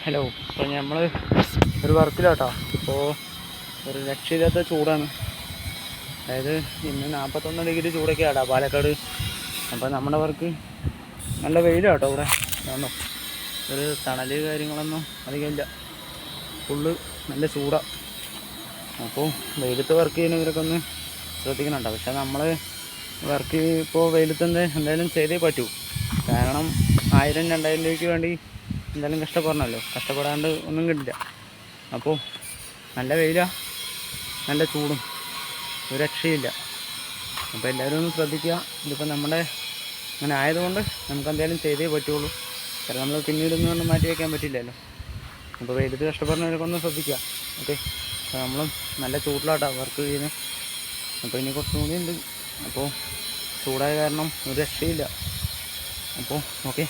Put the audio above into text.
Hello. അപ്പോൾ നമ്മൾ ഒരു വർക്കിലാട്ടോ. അപ്പോൾ ഒരു രക്ഷയില്ലാത്ത ചൂടാണ്. അതായത് ഇന്ന് 41 ഡിഗ്രി ചൂടൊക്കെ ആടാ പാലക്കാട്. അപ്പോൾ നമ്മുടെ വർക്ക് നല്ല വെയിലാട്ടോ ഇവിടെ. ആണോ, ഒരു തണൽ കാര്യങ്ങളൊന്നും അധികമില്ല, ഫുള്ള് നല്ല ചൂടാണ്. അപ്പോൾ വെയിലത്ത് വർക്ക് ചെയ്യുന്നവരൊക്കെ ഒന്ന് ശ്രദ്ധിക്കണുണ്ടോ. പക്ഷെ നമ്മൾ വർക്ക് ഇപ്പോൾ വെയിലത്ത് എന്തായാലും ചെയ്തേ പറ്റൂ. കാരണം 1000-2000 രൂപയ്ക്ക് വേണ്ടി എന്തായാലും കഷ്ടപ്പെടണമല്ലോ. കഷ്ടപ്പെടാണ്ട് ഒന്നും കിട്ടില്ല. അപ്പോൾ നല്ല വെയിലാണ്, നല്ല ചൂടും, ഒരു രക്ഷയില്ല. അപ്പോൾ എല്ലാവരും ഒന്ന് ശ്രദ്ധിക്കുക. ഇതിപ്പോൾ നമ്മുടെ അങ്ങനെ ആയതുകൊണ്ട് നമുക്ക് എന്തായാലും ചെയ്തേ പറ്റുള്ളൂ. കാരണം നമ്മൾ പിന്നീടൊന്നും കൊണ്ട് മാറ്റി വയ്ക്കാൻ പറ്റില്ലല്ലോ. അപ്പോൾ വെയിലത്ത് കഷ്ടപ്പെടുന്നവരൊക്കെ ഒന്ന് ശ്രദ്ധിക്കുക. ഓക്കെ. അപ്പോൾ നമ്മളും നല്ല ചൂടിലായിട്ടാണ് വർക്ക് ചെയ്യുന്നത്. അപ്പോൾ ഇനി കുറച്ചും കൂടി ഉണ്ട്. അപ്പോൾ ചൂടായ കാരണം ഒരു രക്ഷയില്ല. അപ്പോൾ ഓക്കെ.